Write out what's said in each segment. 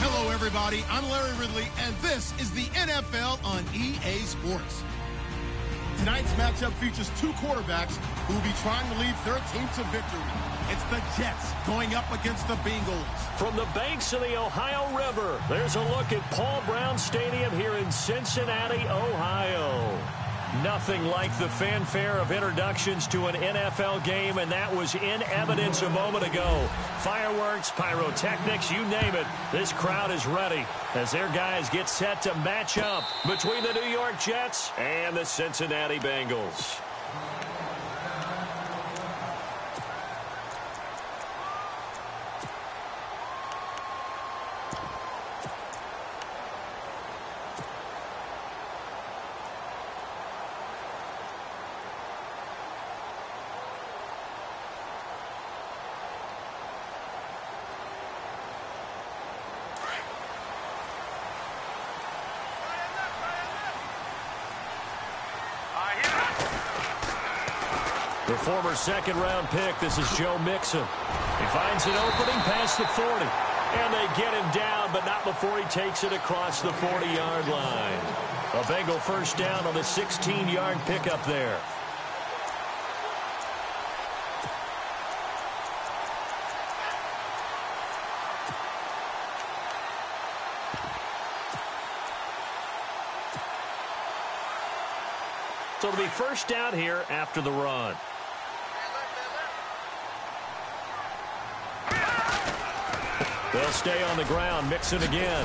Hello, everybody. I'm Larry Ridley, and this is the NFL on EA Sports. Tonight's matchup features two quarterbacks who will be trying to lead their team to victory. It's the Jets going up against the Bengals. From the banks of the Ohio River, there's a look at Paul Brown Stadium here in Cincinnati, Ohio. Nothing like the fanfare of introductions to an NFL game, and that was in evidence a moment ago. Fireworks, pyrotechnics, you name it. This crowd is ready as their guys get set to match up between the New York Jets and the Cincinnati Bengals. The former second-round pick, this is Joe Mixon. He finds an opening past the 40. And they get him down, but not before he takes it across the 40-yard line. A Bengal first down on the 16-yard pickup there. So it'll be first down here after the run. They'll stay on the ground. Mixon again.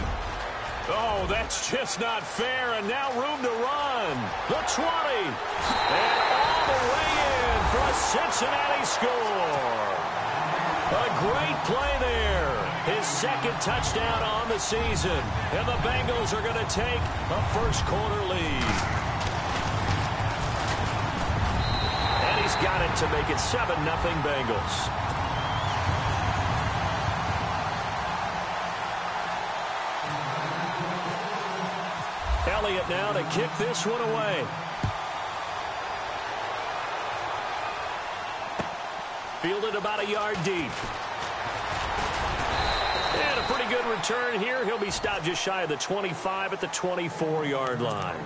Oh, that's just not fair. And now room to run. The 20. And all the way in for a Cincinnati score. A great play there. His second touchdown on the season. And the Bengals are going to take a first-quarter lead. And he's got it to make it 7-0 Bengals. Elliott now to kick this one away. Fielded about a yard deep. And a pretty good return here. He'll be stopped just shy of the 25 at the 24-yard line.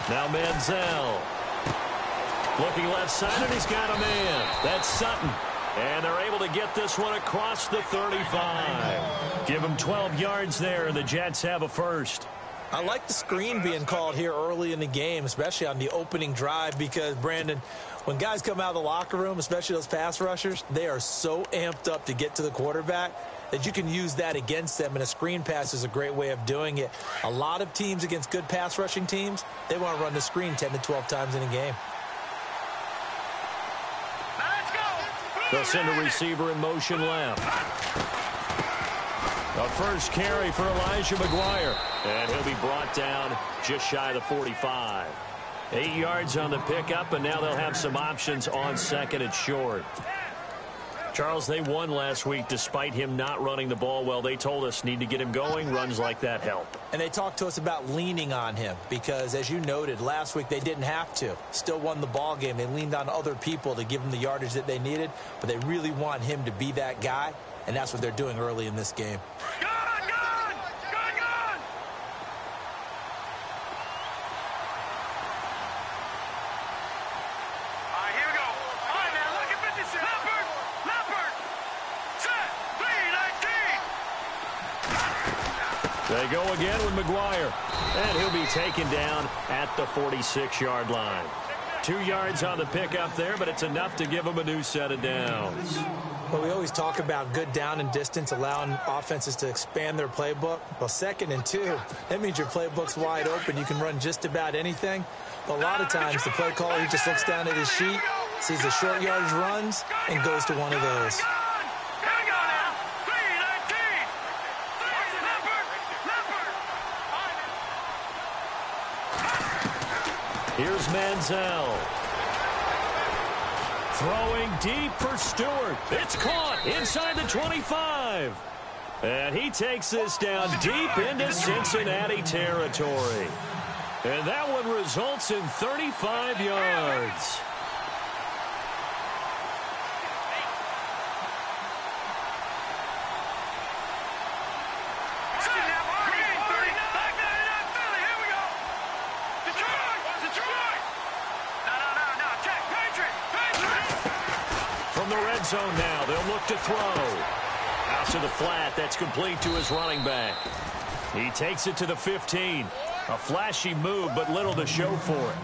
Now Manziel. Looking left side, and he's got a man. That's Sutton. And they're able to get this one across the 35. Give them 12 yards there, and the Jets have a first. I like the screen being called here early in the game, especially on the opening drive, because, Brandon, when guys come out of the locker room, especially those pass rushers, they are so amped up to get to the quarterback. that you can use that against them, and a screen pass is a great way of doing it. A lot of teams against good pass rushing teams, they want to run the screen 10 to 12 times in a game. They'll send a receiver in motion left. A first carry for Elijah McGuire. And he'll be brought down just shy of the 45. 8 yards on the pickup, and now they'll have some options on second and short. Charles, they won last week despite him not running the ball well. They told us need to get him going. Runs like that help. And they talked to us about leaning on him because, as you noted, last week they didn't have to. Still won the ball game. They leaned on other people to give them the yardage that they needed, but they really want him to be that guy, and that's what they're doing early in this game. They go again with McGuire, and he'll be taken down at the 46-yard line. 2 yards on the pickup there, but it's enough to give him a new set of downs. Well, we always talk about good down and distance, allowing offenses to expand their playbook. Well, 2nd and 2, that means your playbook's wide open. You can run just about anything. But a lot of times, the play caller, he just looks down at his sheet, sees the short yardage runs, and goes to one of those. Here's Manziel. Throwing deep for Stewart. It's caught inside the 25. And he takes this down deep into Cincinnati territory. And that one results in 35 yards. Zone now. They'll look to throw. Out to the flat. That's complete to his running back. He takes it to the 15. A flashy move, but little to show for it.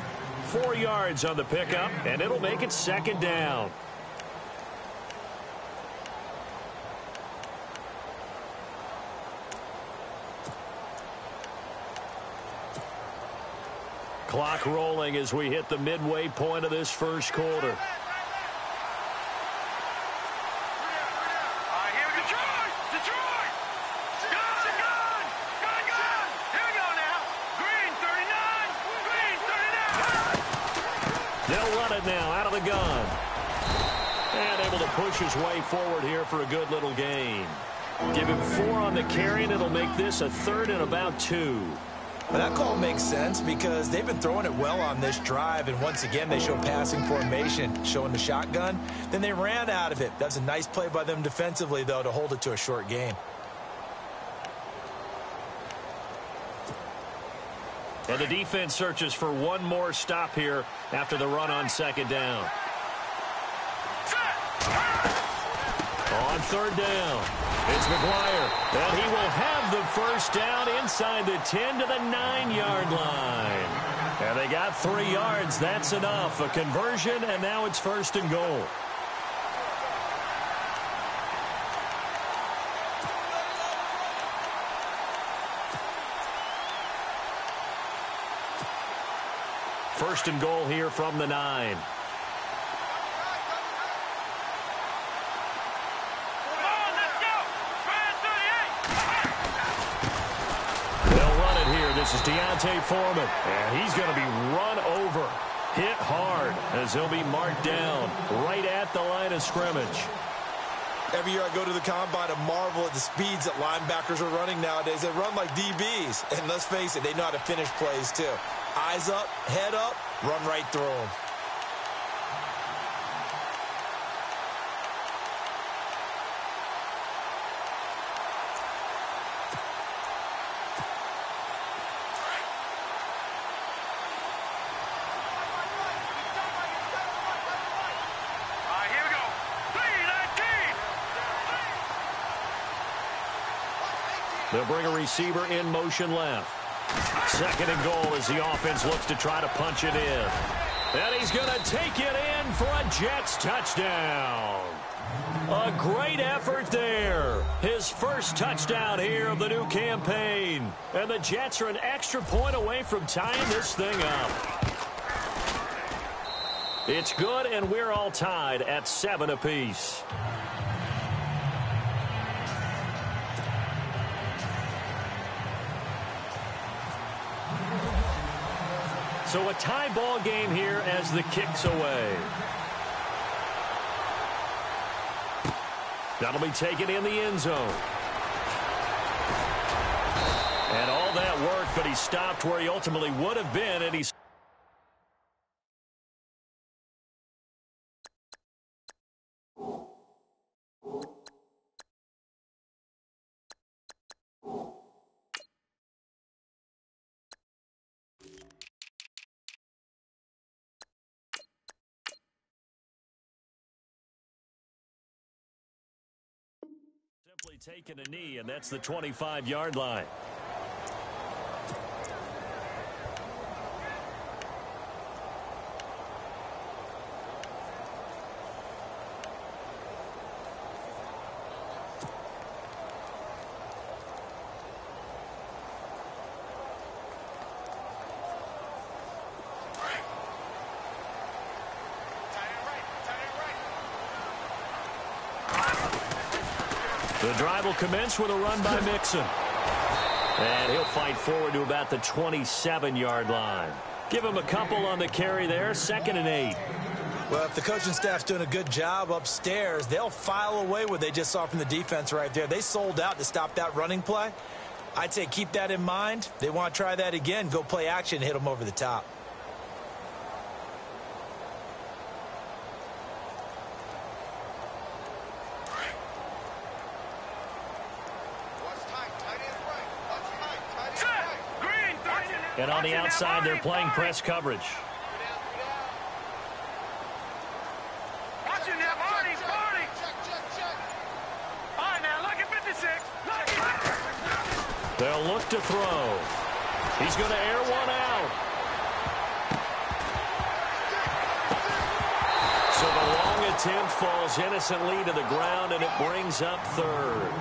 4 yards on the pickup, and it'll make it 2nd down. Clock rolling as we hit the midway point of this first quarter. Now out of the gun. And able to push his way forward here for a good little gain. Give him 4 on the carry, and it'll make this a 3rd and about 2. Well, that call makes sense because they've been throwing it well on this drive, and once again they show passing formation, showing the shotgun. Then they ran out of it. That's a nice play by them defensively, though, to hold it to a short gain. And the defense searches for one more stop here after the run on 2nd down. On 3rd down, it's McGuire, and he will have the first down inside the 10 to the 9-yard line. And they got 3 yards. That's enough. A conversion, and now it's 1st and goal. First and goal here from the 9. They'll run it here. This is Deontay Foreman, and he's going to be run over, hit hard, as he'll be marked down right at the line of scrimmage. Every year I go to the combine and marvel at the speeds that linebackers are running nowadays. They run like DBs, and let's face it, they know how to finish plays too. Eyes up, head up, run right through them. They'll bring a receiver in motion left. 2nd and goal as the offense looks to try to punch it in. And he's going to take it in for a Jets touchdown. A great effort there. His first touchdown here of the new campaign. And the Jets are an extra point away from tying this thing up. It's good, and we're all tied at 7 apiece. So a tie ball game here as the kick's away. That'll be taken in the end zone. And all that work, but he stopped where he ultimately would have been, and he's... simply taking a knee, and that's the 25-yard line. The drive will commence with a run by Mixon. And he'll fight forward to about the 27-yard line. Give him a couple on the carry there, 2nd and 8. Well, if the coaching staff's doing a good job upstairs, they'll file away what they just saw from the defense right there. They sold out to stop that running play. I'd say keep that in mind. They want to try that again, go play action, hit them over the top. And on the outside, they're playing press coverage. Watch it now, Barney. All right, now, look at 56. They'll look to throw. He's going to air one out. So the long attempt falls innocently to the ground, and it brings up 3rd.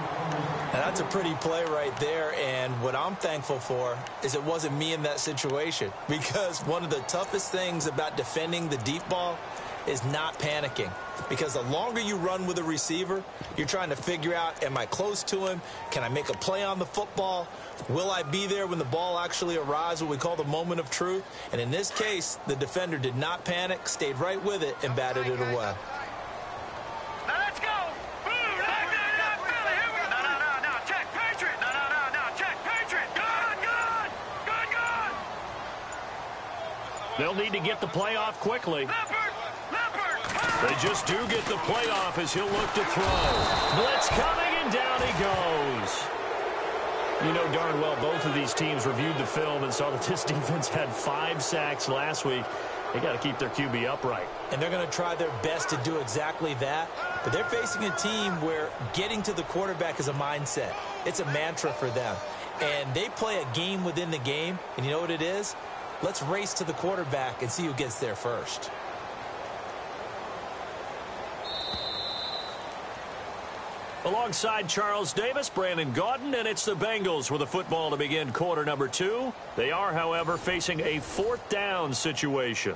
And that's a pretty play right there, and what I'm thankful for is it wasn't me in that situation, because one of the toughest things about defending the deep ball is not panicking, because the longer you run with a receiver, you're trying to figure out, am I close to him? Can I make a play on the football? Will I be there when the ball actually arrives, what we call the moment of truth? And in this case, the defender did not panic, stayed right with it, and batted it away. They'll need to get the play off quickly. They just do get the play off as he'll look to throw. Blitz coming, and down he goes. You know darn well both of these teams reviewed the film and saw that this defense had 5 sacks last week. They got to keep their QB upright. And they're going to try their best to do exactly that. But they're facing a team where getting to the quarterback is a mindset. It's a mantra for them. And they play a game within the game. And you know what it is? Let's race to the quarterback and see who gets there first. Alongside Charles Davis, Brandon Gaudin, and it's the Bengals with a football to begin quarter number 2. They are, however, facing a 4th down situation.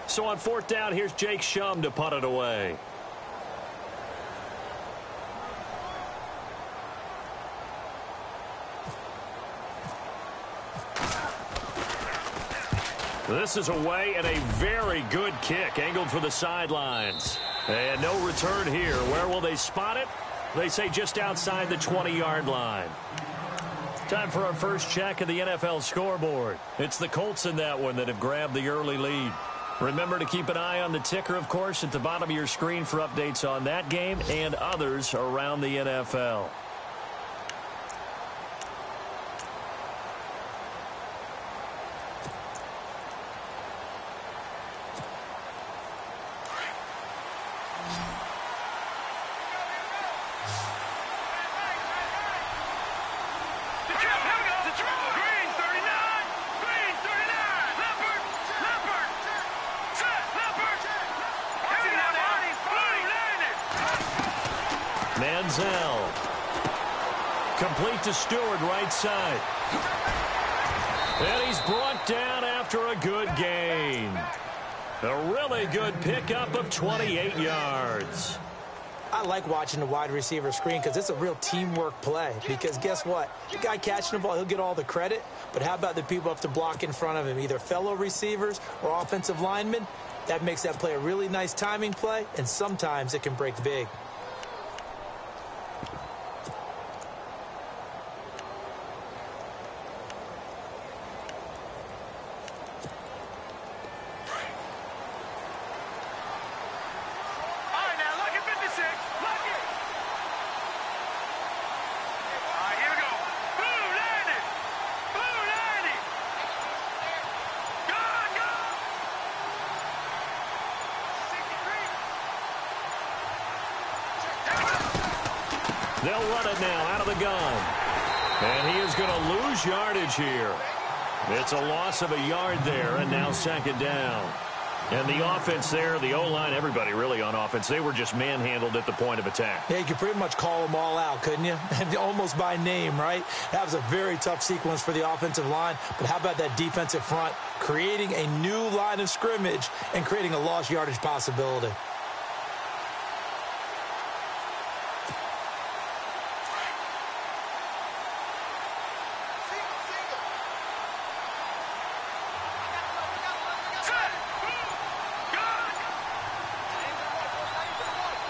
So on 4th down, here's Jake Shum to punt it away. This is away, and a very good kick angled for the sidelines. And no return here. Where will they spot it? They say just outside the 20-yard line. Time for our first check of the NFL scoreboard. It's the Colts in that one that have grabbed the early lead. Remember to keep an eye on the ticker, of course, at the bottom of your screen for updates on that game and others around the NFL. Complete to Stewart, right side. And he's brought down after a good gain. A really good pickup of 28 yards. I like watching the wide receiver screen because it's a real teamwork play. Because guess what? The guy catching the ball, he'll get all the credit. But how about the people up to block in front of him, either fellow receivers or offensive linemen? That makes that play a really nice timing play, and sometimes it can break big. They'll run it now out of the gun. And he is going to lose yardage here. It's a loss of a yard there, and now second down. And the offense there, the O-line, everybody really on offense, they were just manhandled at the point of attack. Yeah, you could pretty much call them all out, couldn't you? Almost by name, right? That was a very tough sequence for the offensive line. But how about that defensive front creating a new line of scrimmage and creating a lost yardage possibility?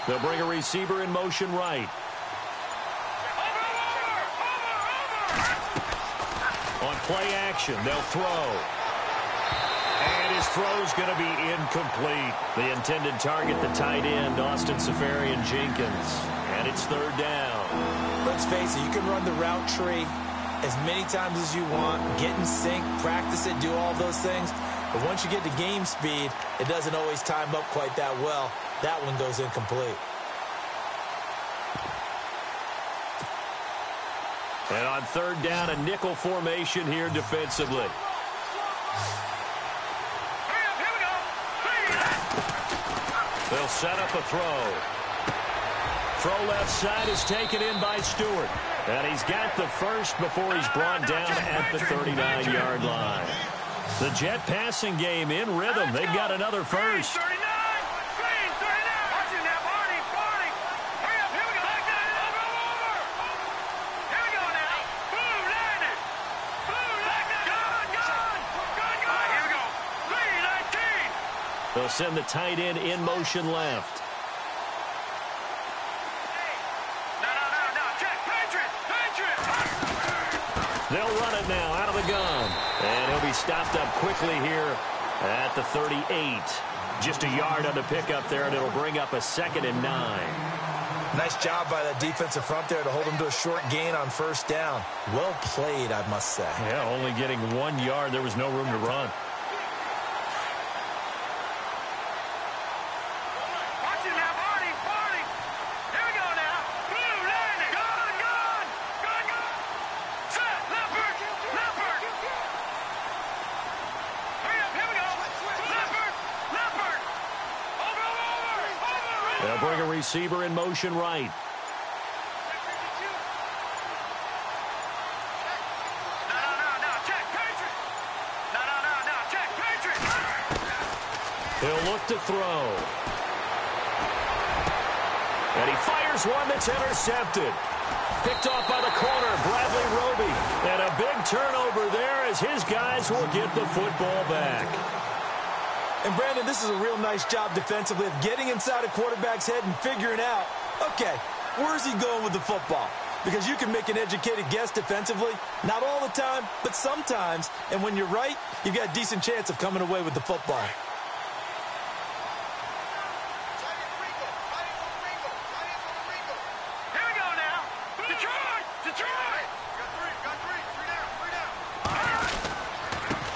They'll bring a receiver in motion right. On play action, they'll throw. And his throw's going to be incomplete. The intended target, the tight end, Austin Seferian-Jenkins. And it's third down. Let's face it, you can run the route tree as many times as you want, get in sync, practice it, do all those things. But once you get to game speed, it doesn't always time up quite that well. That one goes incomplete. And on third down, a nickel formation here defensively. They'll set up a throw. Throw left side is taken in by Stewart. And he's got the first before he's brought down at the 39-yard line. The Jet passing game in rhythm. They've got another first. They'll send the tight end in motion left. They'll run it now out of the gun. And he'll be stopped up quickly here at the 38. Just a yard on the pickup there, and it'll bring up a 2nd and 9. Nice job by that defensive front there to hold him to a short gain on first down. Well played, I must say. Yeah, only getting 1 yard. There was no room to run. They'll bring a receiver in motion right. He'll look to throw. And he fires one that's intercepted. Picked off by the corner, Bradley Roby. And a big turnover there as his guys will get the football back. And, Brandon, this is a real nice job defensively of getting inside a quarterback's head and figuring out, okay, where's he going with the football? Because you can make an educated guess defensively, not all the time, but sometimes. And when you're right, you've got a decent chance of coming away with the football.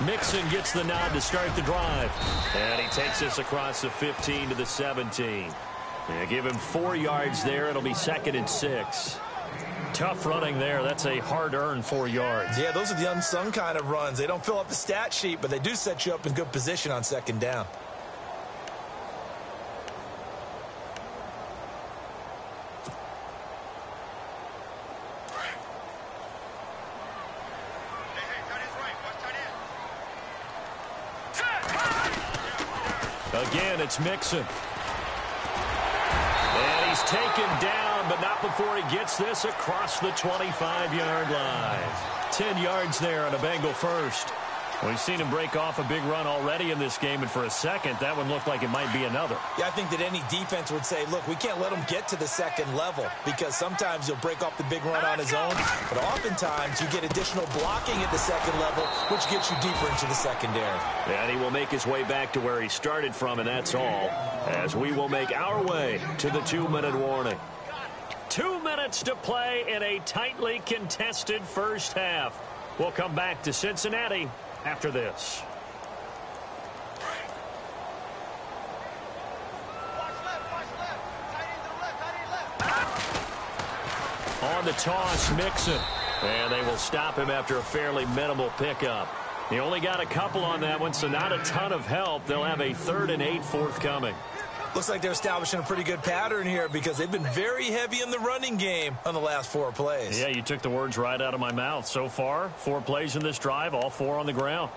Mixon gets the nod to start the drive. And he takes us across the 15 to the 17. They give him 4 yards there. It'll be 2nd and 6. Tough running there. That's a hard-earned 4 yards. Yeah, those are the unsung kind of runs. They don't fill up the stat sheet, but they do set you up in good position on 2nd down. Again, it's Mixon. And he's taken down, but not before he gets this across the 25-yard line. 10 yards there on a Bengal first. We've seen him break off a big run already in this game, and for a second, that one looked like it might be another. Yeah, I think that any defense would say, look, we can't let him get to the second level because sometimes he'll break off the big run on his own, but oftentimes you get additional blocking at the second level, which gets you deeper into the secondary. And he will make his way back to where he started from, and that's all, as we will make our way to the 2-minute warning. 2 minutes to play in a tightly contested first half. We'll come back to Cincinnati after this. On the toss, Mixon. And they will stop him after a fairly minimal pickup. He only got a couple on that one, so not a ton of help. They'll have a 3rd and 8 forthcoming. Looks like they're establishing a pretty good pattern here because they've been very heavy in the running game on the last 4 plays. Yeah, you took the words right out of my mouth. So far, 4 plays in this drive, all 4 on the ground.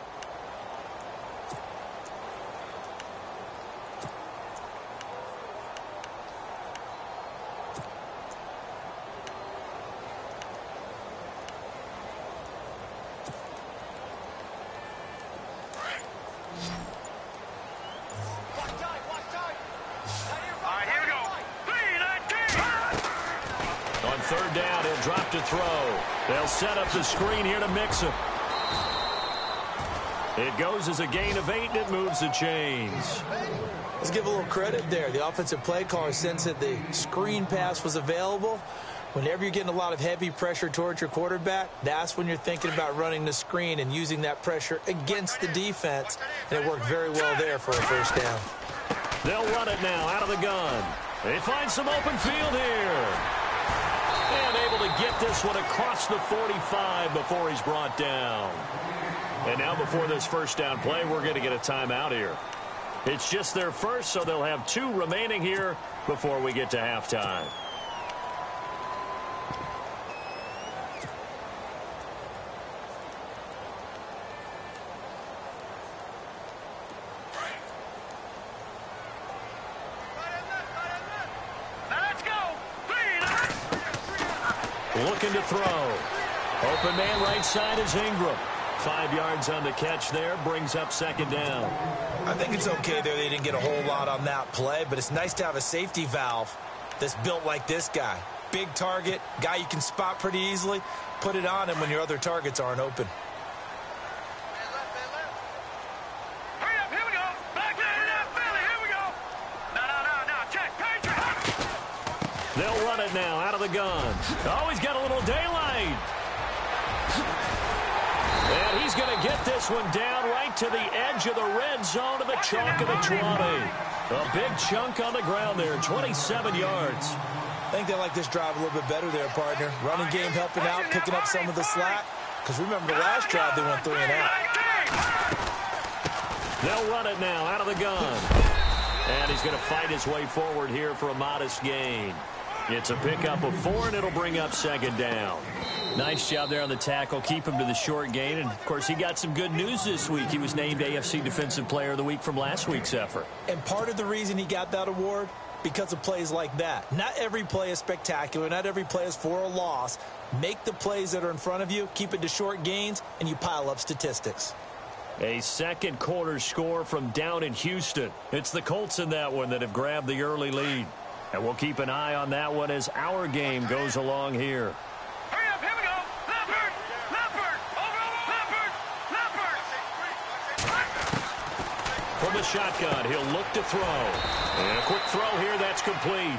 Third down, he'll drop to throw. They'll set up the screen here to Mixon. It goes as a gain of 8, and it moves the chains. Let's give a little credit there. The offensive play caller sensed that the screen pass was available. Whenever you're getting a lot of heavy pressure towards your quarterback, that's when you're thinking about running the screen and using that pressure against the defense. And it worked very well there for a first down. They'll run it now out of the gun. They find some open field here. And able to get this one across the 45 before he's brought down. And now before this first down play, we're going to get a timeout here. It's just their first, so they'll have 2 remaining here before we get to halftime. Looking to throw. Open man right side is Ingram. 5 yards on the catch there. Brings up 2nd down. I think it's okay there. They didn't get a whole lot on that play, but it's nice to have a safety valve that's built like this guy. Big target, guy you can spot pretty easily. Put it on him when your other targets aren't open. Hurry up, here we go. Back in that Philly, here we go. No, check, Patriot. They'll run it now out of the gun. Oh, he's got a little daylight. And he's going to get this one down right to the edge of the red zone of the chalk of the 20. A big chunk on the ground there, 27 yards. I think they like this drive a little bit better there, partner. Running game helping out, picking up some of the slack. Because remember the last drive, they went 3 and out. They'll run it now out of the gun. And he's going to fight his way forward here for a modest gain. It's a pickup of 4, and it'll bring up 2nd down. Nice job there on the tackle. Keep him to the short gain. And, of course, he got some good news this week. He was named AFC Defensive Player of the Week from last week's effort. And part of the reason he got that award, because of plays like that. Not every play is spectacular. Not every play is for a loss. Make the plays that are in front of you, keep it to short gains, and you pile up statistics. A second quarter score from down in Houston. It's the Colts in that one that have grabbed the early lead. And we'll keep an eye on that one as our game goes along here. Hurry up, here we go. Leopard, Leopard. From the shotgun, he'll look to throw. And a quick throw here, that's complete.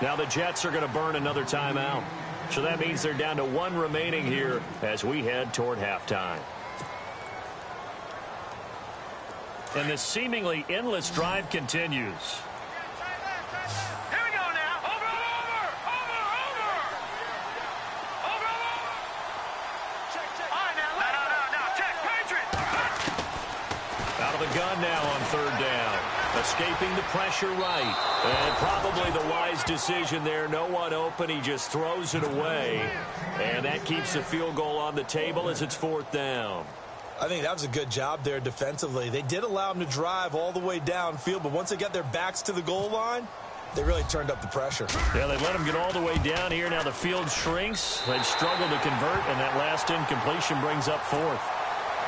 Now the Jets are going to burn another timeout. So that means they're down to 1 remaining here as we head toward halftime. And the seemingly endless drive continues. Here we go now. Over. Check. All right, now. No. Check, Patriot. Out of the gun now on 3rd down. Escaping the pressure right. And probably the wise decision there. No one open. He just throws it away. And that keeps the field goal on the table as it's 4th down. I think that was a good job there defensively. They did allow them to drive all the way downfield, but once they got their backs to the goal line, they really turned up the pressure. Yeah, they let them get all the way down here. Now the field shrinks. They've struggled to convert, and that last incompletion brings up fourth.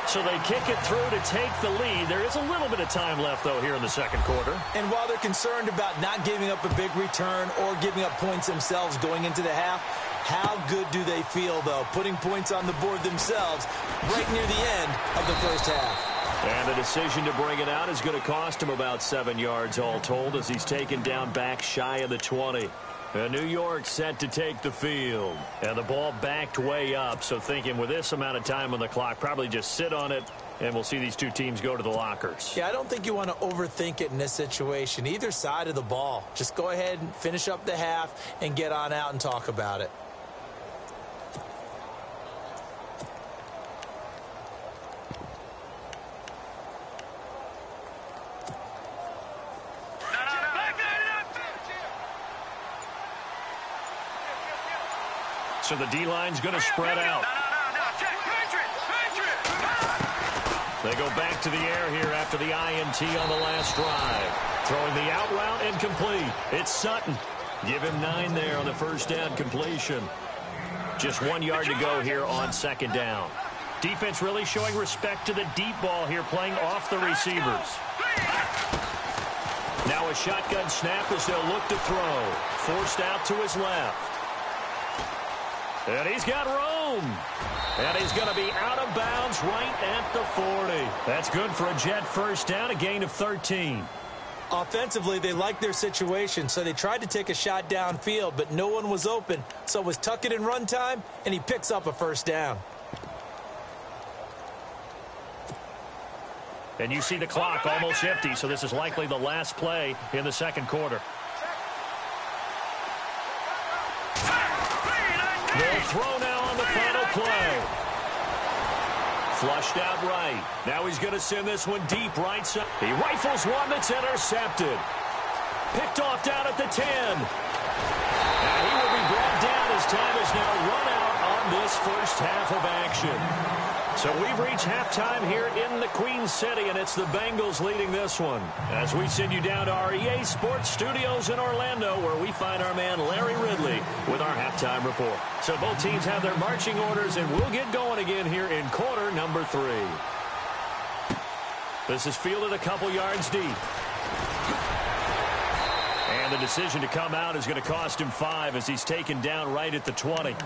So they kick it through to take the lead. There is a little bit of time left, though, here in the second quarter. And while they're concerned about not giving up a big return or giving up points themselves going into the half, how good do they feel, though, putting points on the board themselves right near the end of the first half? And the decision to bring it out is going to cost him about 7 yards all told as he's taken down back shy of the 20. And New York set to take the field. And the ball backed way up, so thinking with this amount of time on the clock, probably just sit on it, and we'll see these two teams go to the lockers. Yeah, I don't think you want to overthink it in this situation. Either side of the ball. Just go ahead and finish up the half and get on out and talk about it. So the D-line's going to spread out. They go back to the air here after the INT on the last drive. Throwing the out route incomplete. It's Sutton. Give him 9 there on the first down completion. Just 1 yard to go here on second down. Defense really showing respect to the deep ball here, playing off the receivers. Now a shotgun snap as they'll look to throw. Forced out to his left. And he's got room. And he's going to be out of bounds right at the 40. That's good for a Jet first down, a gain of 13. Offensively, they liked their situation, so they tried to take a shot downfield, but no one was open. So it was tuck it in run time, and he picks up a first down. And you see the clock almost empty, so this is likely the last play in the second quarter. They'll throw now on the final play. Flushed out right. Now he's going to send this one deep right side. He rifles one that's intercepted. Picked off down at the 10. And he will be brought down as time is now run out on this first half of action. So we've reached halftime here in the Queen City, and it's the Bengals leading this one. As we send you down to our EA Sports Studios in Orlando, where we find our man Larry Ridley with our halftime report. So both teams have their marching orders, and we'll get going again here in quarter number 3. This is fielded a couple yards deep. And the decision to come out is going to cost him 5 as he's taken down right at the 20.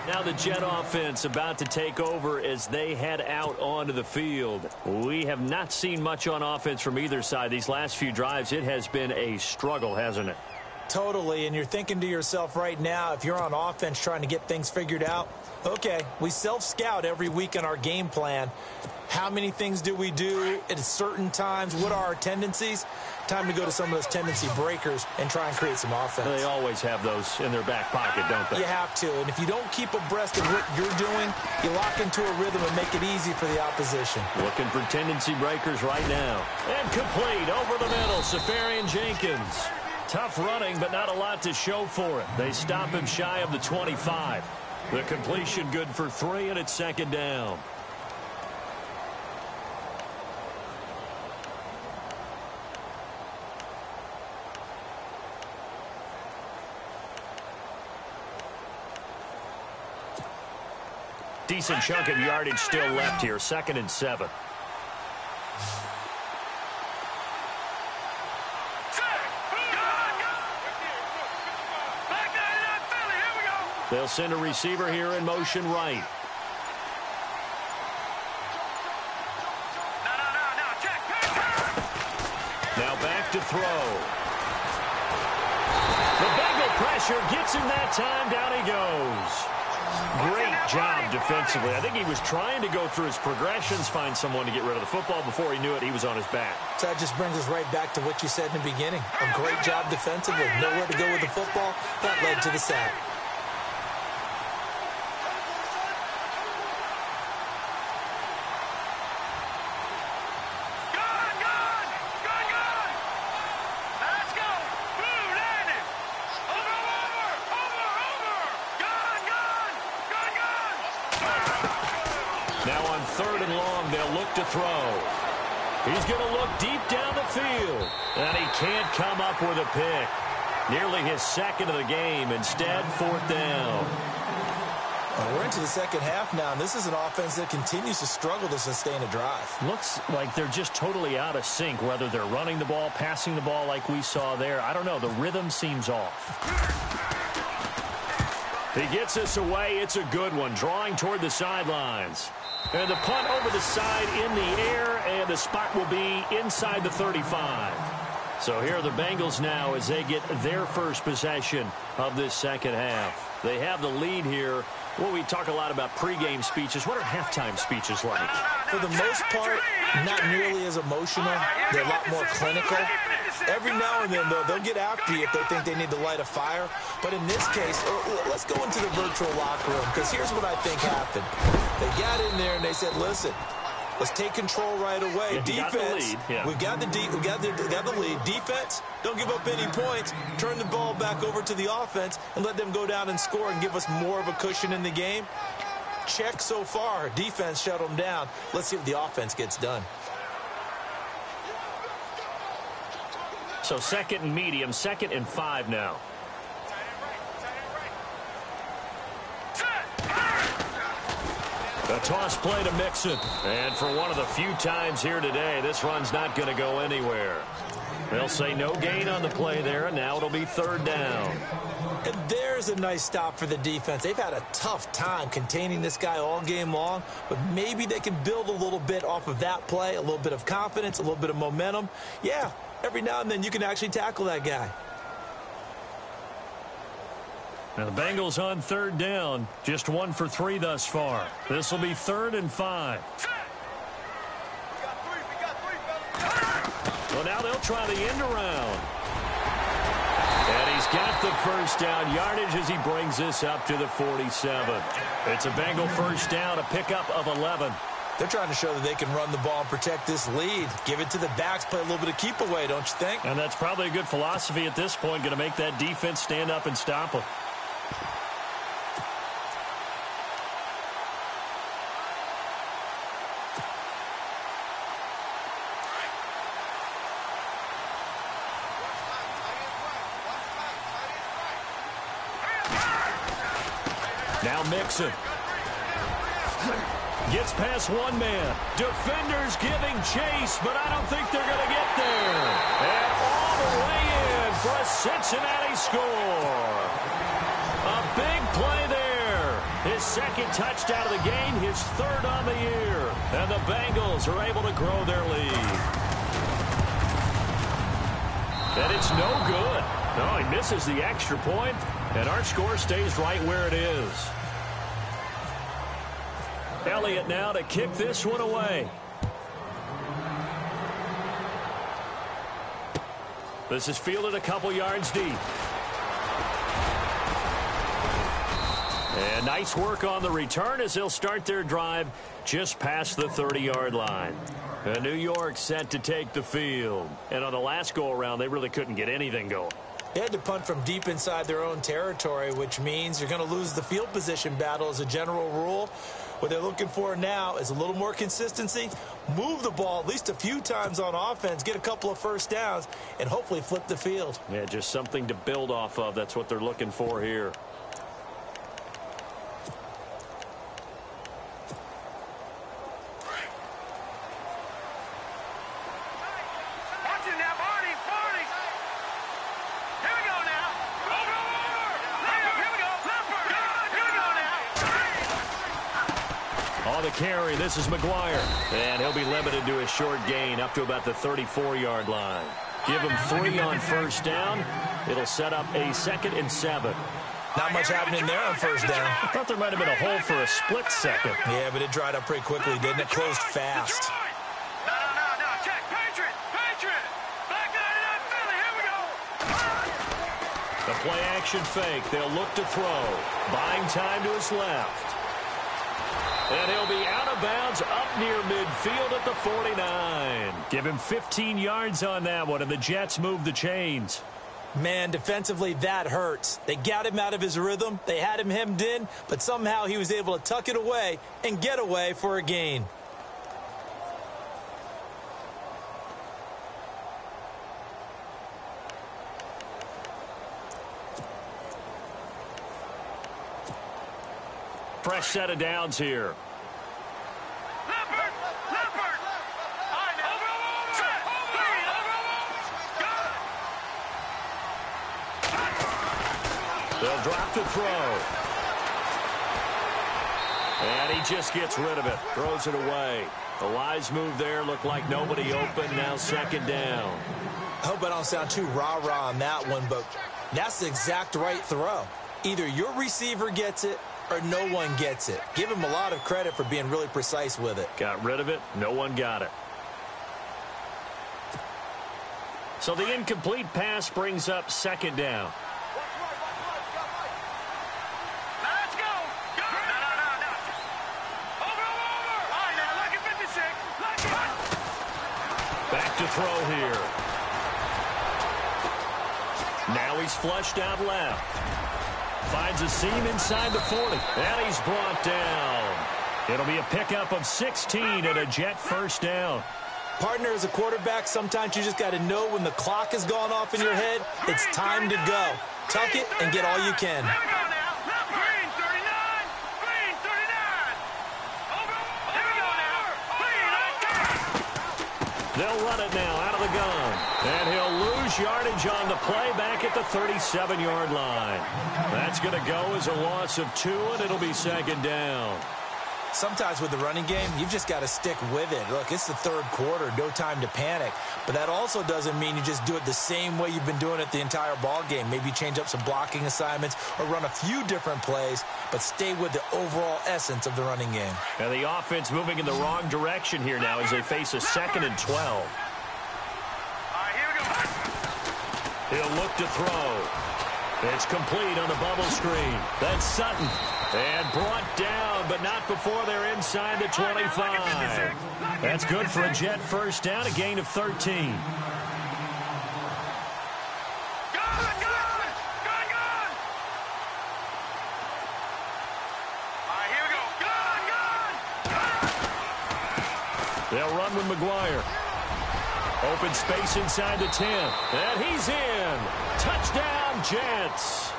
Now the Jet offense about to take over as they head out onto the field. We have not seen much on offense from either side. These last few drives, it has been a struggle, hasn't it? Totally, and you're thinking to yourself right now, if you're on offense trying to get things figured out, okay, we self-scout every week in our game plan. How many things do we do at certain times? What are our tendencies? Time to go to some of those tendency breakers and try and create some offense. They always have those in their back pocket, don't they? You have to, and if you don't keep abreast of what you're doing, you lock into a rhythm and make it easy for the opposition. Looking for tendency breakers right now. And complete over the middle, Safarian Jenkins. Tough running, but not a lot to show for it. They stop him shy of the 25. The completion good for 3, and it's second down. Decent chunk of yardage still left here. 2nd and 7. They'll send a receiver here in motion right. Now back to throw. The Bengal pressure gets him that time. Down he goes. Great job defensively. I think he was trying to go through his progressions, find someone to get rid of the football. Before he knew it, he was on his back. So that just brings us right back to what you said in the beginning. A great job defensively. Nowhere to go with the football. That led to the sack. Now on 3rd and long, they'll look to throw. He's going to look deep down the field. And he can't come up with a pick. Nearly his 2nd of the game. Instead, 4th down. We're into the 2nd half now, and this is an offense that continues to struggle to sustain a drive. Looks like they're just totally out of sync, whether they're running the ball, passing the ball like we saw there. I don't know. The rhythm seems off. He gets this away. It's a good one, drawing toward the sidelines. And the punt over the side in the air, and the spot will be inside the 35. So here are the Bengals now as they get their first possession of this 2nd half. They have the lead here. Well, we talk a lot about pregame speeches. What are halftime speeches like? For the most part, not nearly as emotional. They're a lot more clinical. Every now and then, though, they'll get after you if they think they need to light a fire. But in this case, let's go into the virtual locker room, because here's what I think happened. They got in there and they said, listen, let's take control right away. Yeah, defense, we got the lead. Defense, don't give up any points. Turn the ball back over to the offense and let them go down and score and give us more of a cushion in the game. Check so far. Defense shut them down. Let's see if the offense gets done. So 2nd and medium, 2nd and 5 now. A toss play to Mixon. And for one of the few times here today, this run's not going to go anywhere. They'll say no gain on the play there, and now it'll be 3rd down. And there's a nice stop for the defense. They've had a tough time containing this guy all game long, but maybe they can build a little bit off of that play, a little bit of confidence, a little bit of momentum. Yeah, every now and then you can actually tackle that guy. Now the Bengals on 3rd down, just 1 for 3 thus far. This will be 3rd and 5. Well, now they'll try the end around. And he's got the first down yardage as he brings this up to the 47. It's a Bengal first down, a pickup of 11. They're trying to show that they can run the ball and protect this lead. Give it to the backs, play a little bit of keep away, don't you think? And that's probably a good philosophy at this point, going to make that defense stand up and stop them. Now Mixon. Gets past one man. Defenders giving chase, but I don't think they're going to get there. And all the way in for a Cincinnati score. A big play there. His 2nd touchdown of the game, his 3rd on the year. And the Bengals are able to grow their lead. And it's no good. No, he misses the extra point, and our score stays right where it is. Elliott now to kick this one away. This is fielded a couple yards deep. And nice work on the return as they'll start their drive just past the 30-yard line. And New York set to take the field. And on the last go-around, they really couldn't get anything going. They had to punt from deep inside their own territory, which means you're going to lose the field position battle as a general rule. What they're looking for now is a little more consistency, move the ball at least a few times on offense, get a couple of first downs, and hopefully flip the field. Yeah, just something to build off of. That's what they're looking for here. Carry. This is McGuire. And he'll be limited to a short gain up to about the 34-yard line. Give him 3 on first down. It'll set up a 2nd and 7. Not much happening there on first down. I thought there might have been a hole for a split second. Yeah, but it dried up pretty quickly, didn't it? Closed fast. No. Check. Patriot. Back out of Philly. Here we go. The play action fake. They'll look to throw. Buying time to his left. And he'll be out of bounds up near midfield at the 49. Give him 15 yards on that one, and the Jets move the chains. Man, defensively, that hurts. They got him out of his rhythm. They had him hemmed in, but somehow he was able to tuck it away and get away for a gain. Fresh set of downs here. They'll drop the throw. And he just gets rid of it. Throws it away. The wise move there. Looked like nobody open. Now second down. I hope I don't sound too rah-rah on that one, but that's the exact right throw. Either your receiver gets it or no one gets it. Give him a lot of credit for being really precise with it. Got rid of it. No one got it. So the incomplete pass brings up second down. Back to throw here. Now he's flushed out left. Finds a seam inside the 40. And he's brought down. It'll be a pickup of 16 and a Jet first down. Partner, as a quarterback, sometimes you just got to know when the clock has gone off in your head, it's time to go. Tuck it and get all you can. They'll run it now out of the gun. And he'll lose yardage on the play back at the 37-yard line. That's going to go as a loss of 2, and it'll be second down. Sometimes with the running game, you've just got to stick with it. Look, it's the third quarter, no time to panic. But that also doesn't mean you just do it the same way you've been doing it the entire ball game. Maybe change up some blocking assignments or run a few different plays, but stay with the overall essence of the running game. And the offense moving in the wrong direction here now as they face a 2nd and 12. All right, here we go. He'll look to throw. It's complete on the bubble screen. That's Sutton. And brought down, but not before they're inside the 25. That's good for a Jet first down, a gain of 13. They'll run with McGuire. Open space inside the 10. And he's in. Touchdown, Jets.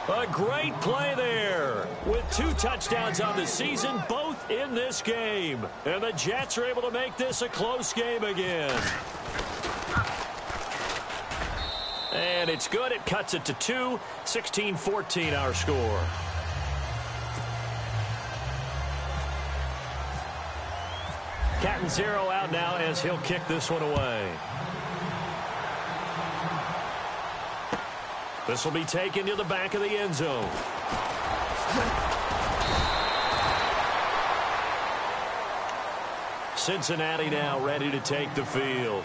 A great play there with 2 touchdowns on the season, both in this game. And the Jets are able to make this a close game again. And it's good. It cuts it to 2. 16-14 our score. Cat and 0 out now as he'll kick this one away. This will be taken to the back of the end zone. Cincinnati now ready to take the field.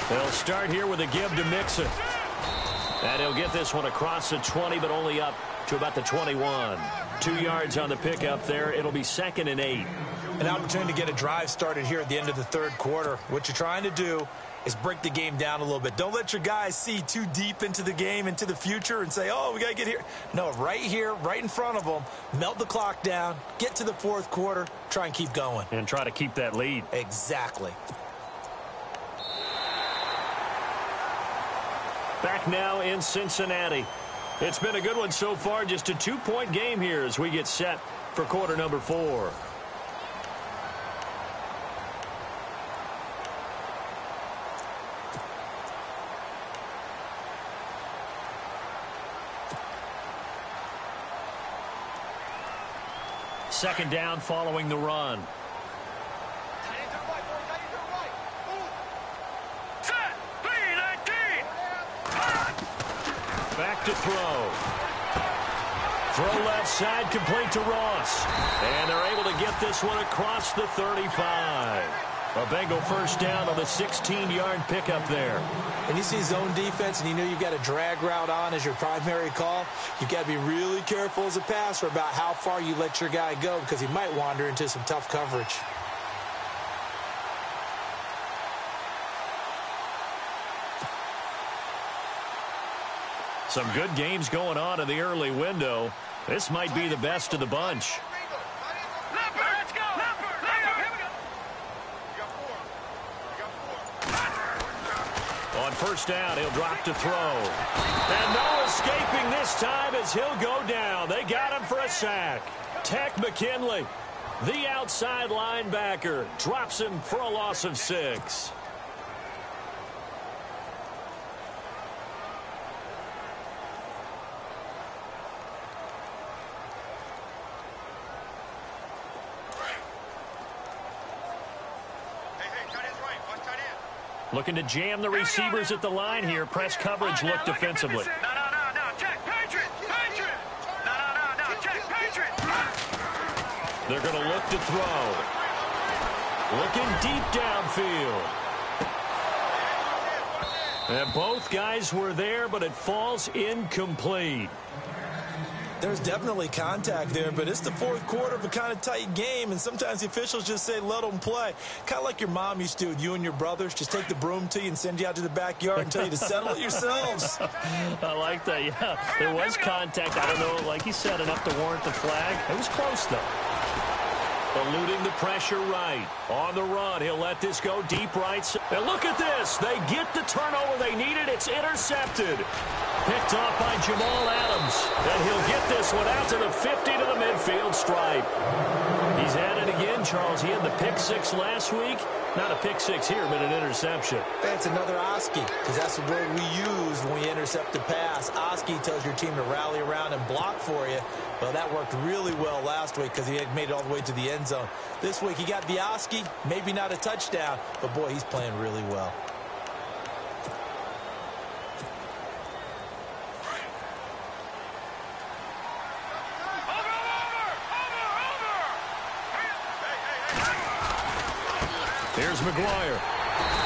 They'll start here with a give to Mixon. And he'll get this one across the 20, but only up to about the 21. 2 yards on the pickup there. It'll be 2nd and 8. An opportunity to get a drive started here at the end of the third quarter. What you're trying to do is break the game down a little bit. Don't let your guys see too deep into the game, into the future, and say, oh, we got to get here. No, right here, right in front of them, melt the clock down, get to the fourth quarter, try and keep going. And try to keep that lead. Exactly. Back now in Cincinnati. It's been a good one so far. Just a 2-point game here as we get set for quarter number 4. Second down following the run. back to throw. Throw left side, complete to Ross. And they're able to get this one across the 35. A Bengal first down on the 16-yard pickup there. And you see zone defense and you know you've got a drag route on as your primary call. You've got to be really careful as a passer about how far you let your guy go because he might wander into some tough coverage. Some good games going on in the early window. This might be the best of the bunch. Let's go. On first down, he'll drop to throw. And no escaping this time as he'll go down. They got him for a sack. Tech McKinley, the outside linebacker, drops him for a loss of 6. Looking to jam the receivers at the line here. Press coverage look defensively. No. Check. Patriot. No. Check. Patriot. They're going to look to throw. Looking deep downfield. And both guys were there, but it falls incomplete. There's definitely contact there, but it's the fourth quarter of a kind of tight game, and sometimes the officials just say, let them play. Kind of like your mom used to with you and your brothers. Just take the broom to you and send you out to the backyard and tell you to settle it yourselves. I like that, yeah. There was contact. I don't know, like he said, enough to warrant the flag. It was close, though. Eluding the pressure right. On the run, he'll let this go deep right. And look at this. They get the turnover they needed. It's intercepted. Picked off by Jamal Adams. And he'll get this one out to the 50 to the midfield stripe. He's at it again, Charles. He had the pick 6 last week. Not a pick 6 here, but an interception. That's another Oski, because that's the word we use when we intercept a pass. Oski tells your team to rally around and block for you. Well, that worked really well last week because he had made it all the way to the end zone. This week he got the Oski, maybe not a touchdown, but boy, he's playing really well. Here's McGuire.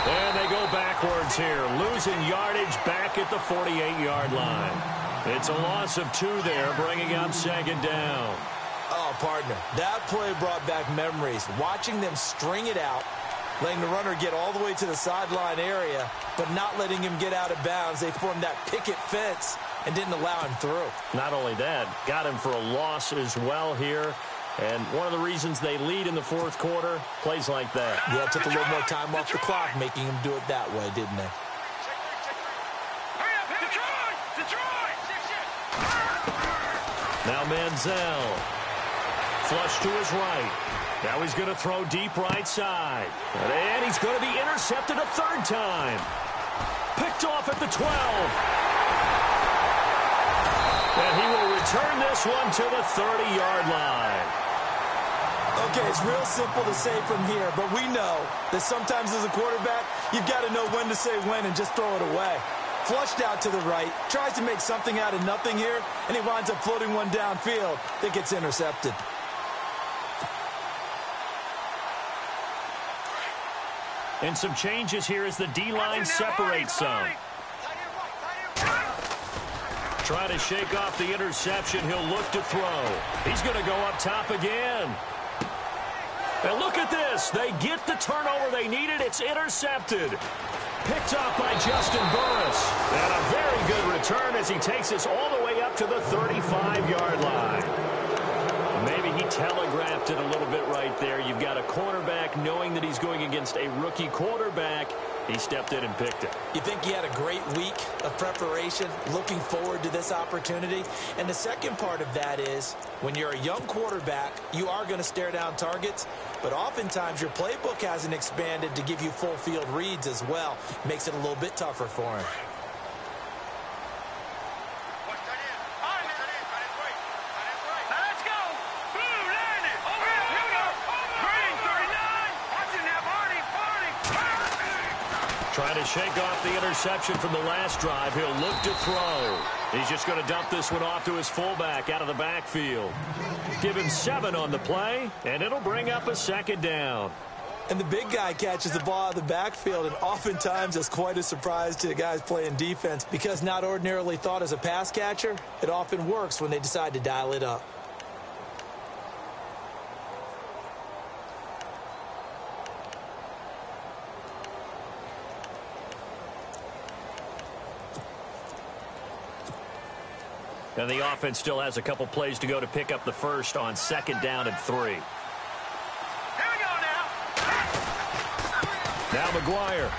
And they go backwards here, losing yardage back at the 48-yard line. It's a loss of 2 there, bringing up second down. Oh, partner, that play brought back memories. Watching them string it out, letting the runner get all the way to the sideline area, but not letting him get out of bounds. They formed that picket fence and didn't allow him through. Not only that, got him for a loss as well here. And one of the reasons they lead in the fourth quarter, plays like that. Yeah, it took a little more time off the clock, making him do it that way, didn't they? Now Manziel. Flush to his right. Now he's going to throw deep right side. And he's going to be intercepted a 3rd time. Picked off at the 12. And he will return this one to the 30-yard line. Okay, it's real simple to say from here, but we know that sometimes as a quarterback, you've got to know when to say when and just throw it away. Flushed out to the right, tries to make something out of nothing here, and he winds up floating one downfield that gets intercepted. And some changes here as the D-line separates some. Try to shake off the interception. He'll look to throw. He's going to go up top again. And look at this. They get the turnover they needed. It's intercepted. Picked off by Justin Burris. And a very good return as he takes us all the way up to the 35-yard line. Maybe he telegraphed it a little bit right there. You've got a cornerback knowing that he's going against a rookie quarterback. He stepped in and picked it. You think he had a great week of preparation, looking forward to this opportunity? And the second part of that is, when you're a young quarterback, you are going to stare down targets, but oftentimes your playbook hasn't expanded to give you full field reads as well. Makes it a little bit tougher for him. Trying to shake off the interception from the last drive. He'll look to throw. He's just going to dump this one off to his fullback out of the backfield. Give him 7 on the play, and it'll bring up a second down. And the big guy catches the ball out of the backfield, and oftentimes it's quite a surprise to the guys playing defense because not ordinarily thought as a pass catcher, it often works when they decide to dial it up. And the offense still has a couple plays to go to pick up the first on 2nd down and 3. Here we go now. Now McGuire.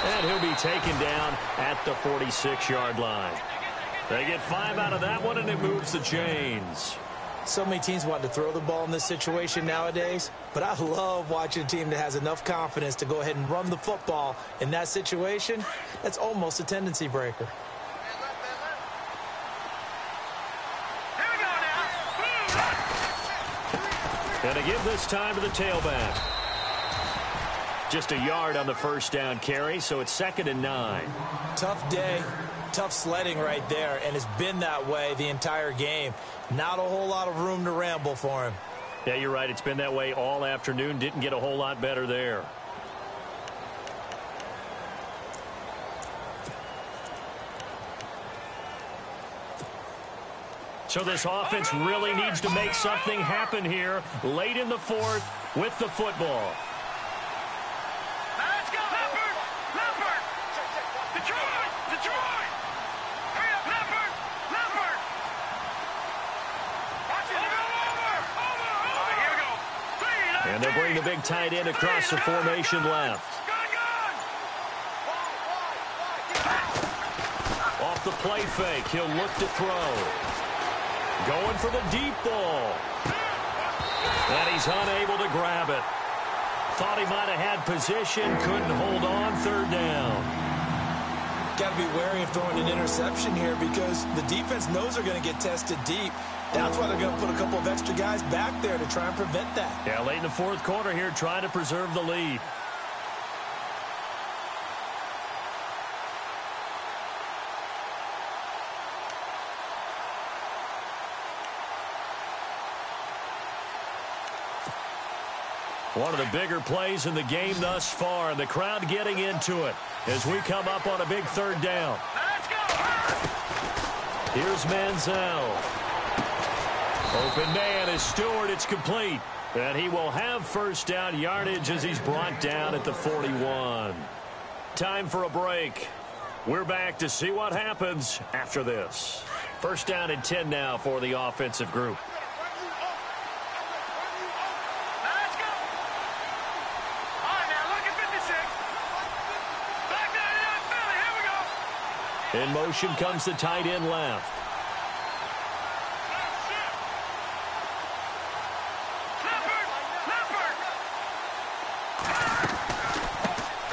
And he'll be taken down at the 46-yard line. They get 5 out of that one, and it moves the chains. So many teams want to throw the ball in this situation nowadays, but I love watching a team that has enough confidence to go ahead and run the football. In that situation, that's almost a tendency breaker. And to give this time to the tailback. Just a yard on the first down carry, so it's 2nd and 9. Tough day, tough sledding right there, and it's been that way the entire game. Not a whole lot of room to ramble for him. Yeah, you're right. It's been that way all afternoon. Didn't get a whole lot better there. So this offense really needs to make something happen here late in the 4th with the football. Let's go. Leopard. Leopard. Detroit. Detroit. Hurry up, Leopard. Leopard. Watch it. Over. All right, here we go. 3, And they'll bring the big tight end across the formation left. Off the play fake, he'll look to throw. Going for the deep ball. And he's unable to grab it. Thought he might have had position, couldn't hold on, 3rd down. Got to be wary of throwing an interception here because the defense knows they're going to get tested deep. That's why they're going to put a couple of extra guys back there to try and prevent that. Yeah, late in the 4th quarter here, trying to preserve the lead. One of the bigger plays in the game thus far, and the crowd getting into it as we come up on a big 3rd down. Let's go. Here's Manziel. Open man is Stewart. It's complete. And he will have first down yardage as he's brought down at the 41. Time for a break. We're back to see what happens after this. First down and 10 now for the offensive group. In motion comes the tight end left.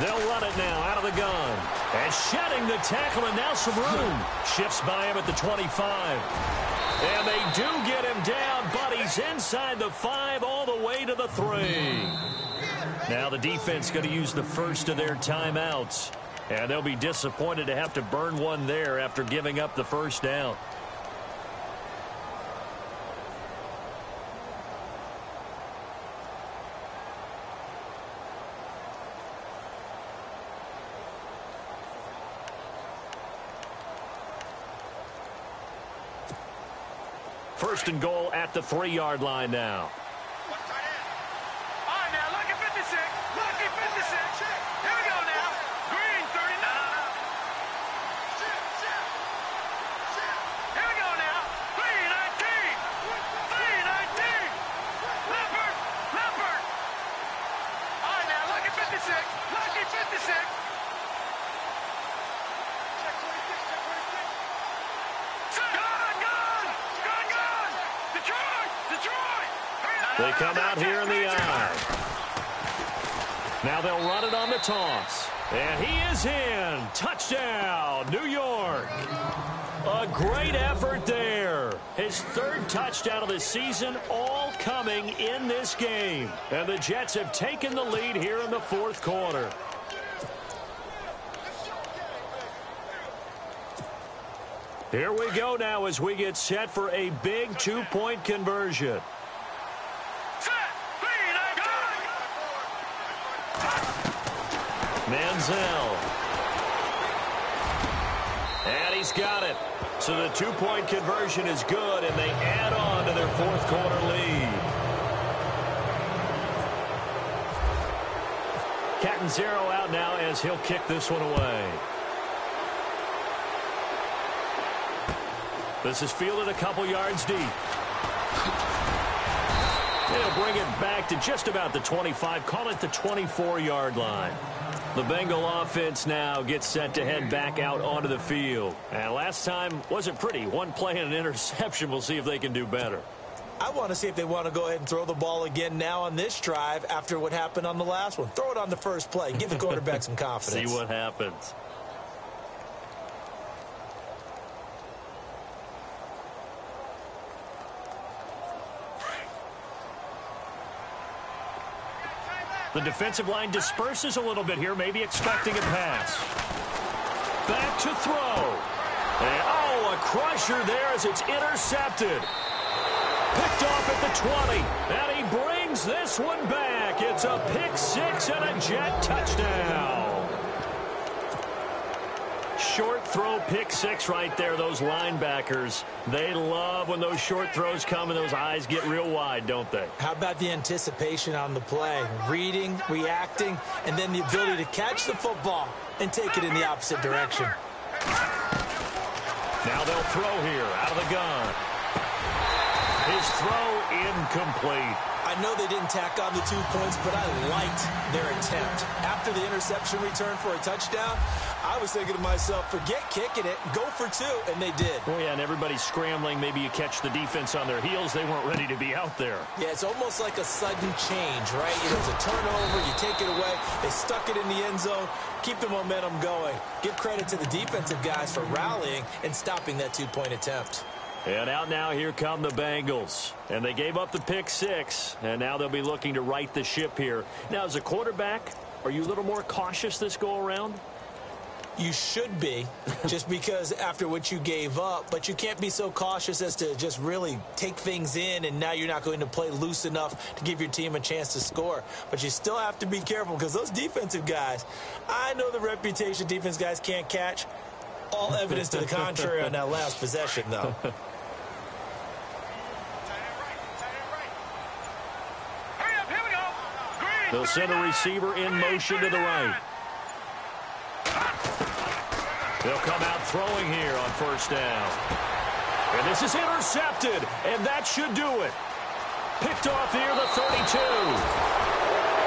They'll run it now out of the gun. And shedding the tackle, and now some room. Shifts by him at the 25. And they do get him down, but he's inside the 5 all the way to the 3. Now the defense going to use the first of their timeouts. And they'll be disappointed to have to burn one there after giving up the first down. First and goal at the 3-yard line now. They come out here in the eye. Now they'll run it on the toss. And he is in. Touchdown, New York. A great effort there. His 3rd touchdown of the season, all coming in this game. And the Jets have taken the lead here in the 4th quarter. Here we go now as we get set for a big two-point conversion. Manziel. And he's got it. So the two-point conversion is good, and they add on to their fourth quarter lead. Catanzaro out now as he'll kick this one away. This is fielded a couple yards deep. They'll bring it back to just about the 25, call it the 24-yard line. The Bengal offense now gets set to head back out onto the field. And last time wasn't pretty. One play and an interception. We'll see if they can do better. I want to see if they want to go ahead and throw the ball again now on this drive after what happened on the last one. Throw it on the first play. Give the quarterback some confidence. See what happens. The defensive line disperses a little bit here, maybe expecting a pass. Back to throw. And, a crusher there as it's intercepted. Picked off at the 20, and he brings this one back. It's a pick six and a Jet touchdown. Short throw pick six right there. Those linebackers, they love when those short throws come and those eyes get real wide, don't they? How about the anticipation on the play? Reading, reacting, and then the ability to catch the football and take it in the opposite direction. Now they'll throw here out of the gun. His throw incomplete. I know they didn't tack on the 2 points, but I liked their attempt. After the interception return for a touchdown, I was thinking to myself, forget kicking it, go for two, and they did. Oh, yeah, and everybody's scrambling. Maybe you catch the defense on their heels. They weren't ready to be out there. Yeah, it's almost like a sudden change, right? It's a turnover, you take it away, they stuck it in the end zone, keep the momentum going. Give credit to the defensive guys for rallying and stopping that 2-point attempt. And out now, here come the Bengals. And they gave up the pick six, and now they'll be looking to right the ship here. Now, as a quarterback, are you a little more cautious this go-around? You should be, just because after what you gave up, but you can't be so cautious as to just really take things in, and now you're not going to play loose enough to give your team a chance to score. But you still have to be careful because those defensive guys, I know the reputation defense guys can't catch. All evidence to the contrary on that last possession, though. They'll send a receiver in motion to the right. They'll come out throwing here on first down. And this is intercepted, and that should do it. Picked off near the 32.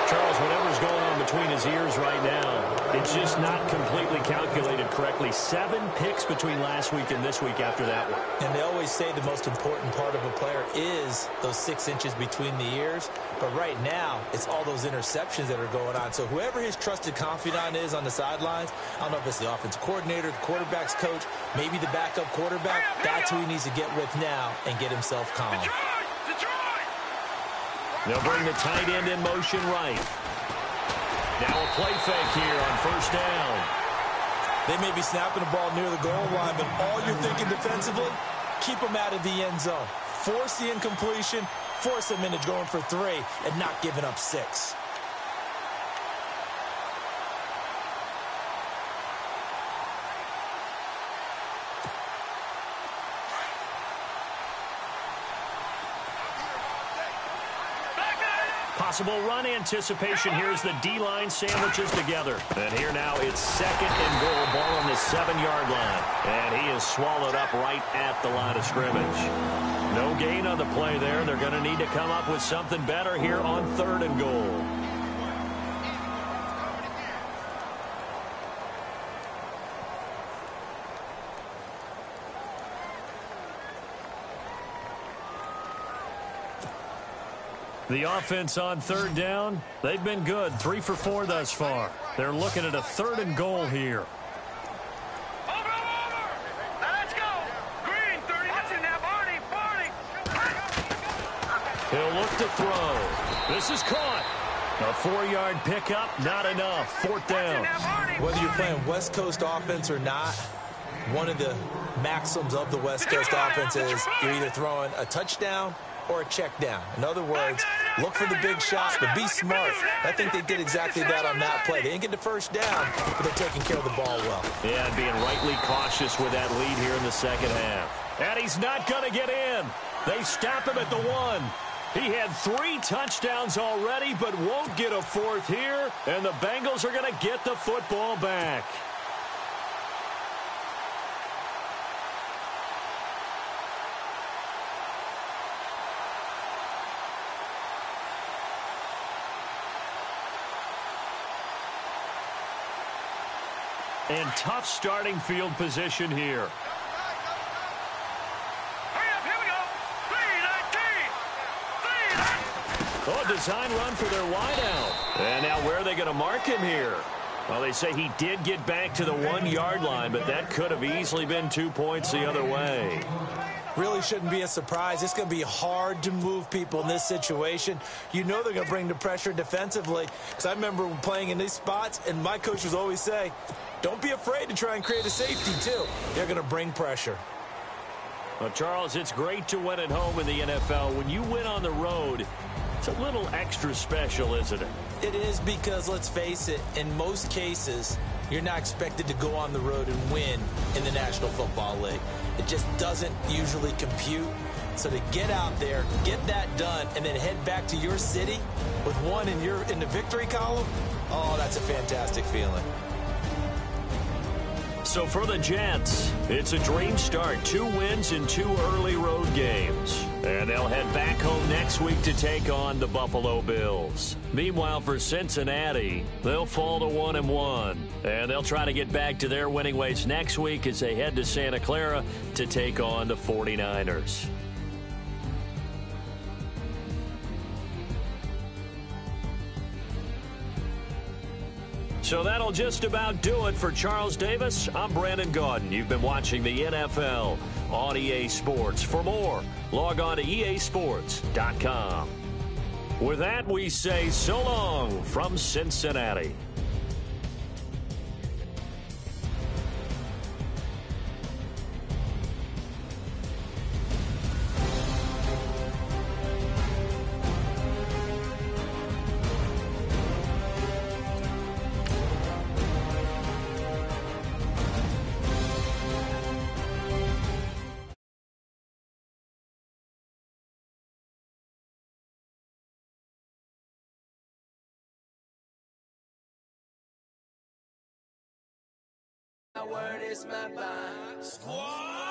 Charles, whatever's going on between his ears right now, it's just not completely calculated correctly. 7 picks between last week and this week after that one. And they always say the most important part of a player is those 6 inches between the ears. But right now, it's all those interceptions that are going on. So whoever his trusted confidant is on the sidelines, I don't know if it's the offensive coordinator, the quarterback's coach, maybe the backup quarterback, that's who he needs to get with now and get himself calm. They'll bring the tight end in motion right. Now a play fake here on first down. They may be snapping the ball near the goal line, but all you're thinking defensively, keep them out of the end zone. Force the incompletion, force them into going for 3, and not giving up 6. Possible run anticipation. Here's the D-line sandwiches together. And here now it's 2nd and goal. Ball on the 7-yard line. And he is swallowed up right at the line of scrimmage. No gain on the play there. They're going to need to come up with something better here on 3rd and goal. The offense on 3rd down, they've been good. 3 for 4 thus far. They're looking at a 3rd and goal here. Over. Let's go. Green, 30. That's in there, Barney. He'll look to throw. This is caught. A 4-yard pickup, not enough. 4th down. Whether you're playing West Coast offense or not, One of the maxims of the West Coast offense is you're either throwing a touchdown or a check down. In other words, look for the big shot, but be smart. I think they did exactly that on that play. They didn't get the first down, but they're taking care of the ball well. Yeah, and being rightly cautious with that lead here in the second half. And he's not going to get in. They stop him at the 1. He had 3 touchdowns already, but won't get a 4th here. And the Bengals are going to get the football back. And tough starting field position here. Oh, design run for their wideout. And now where are they going to mark him here? Well, they say he did get back to the 1-yard line, but that could have easily been 2 points the other way. Really shouldn't be a surprise. It's going to be hard to move people in this situation. You know they're going to bring the pressure defensively. Because I remember playing in these spots, and my coach would always say, don't be afraid to try and create a safety, too. They're going to bring pressure. Well, Charles, it's great to win at home in the NFL. When you win on the road, it's a little extra special, isn't it? It is because, let's face it, in most cases, you're not expected to go on the road and win in the National Football League. It just doesn't usually compute. So to get out there, get that done, and then head back to your city with 1 in the victory column, oh, that's a fantastic feeling. So for the Jets, it's a dream start. 2 wins in 2 early road games. And they'll head back home next week to take on the Buffalo Bills. Meanwhile, for Cincinnati, they'll fall to 1-1. And they'll try to get back to their winning ways next week as they head to Santa Clara to take on the 49ers. So that'll just about do it for Charles Davis. I'm Brandon Gaudin. You've been watching the NFL on EA Sports. For more, log on to easports.com. With that, we say so long from Cincinnati. Word is my bond. Squad.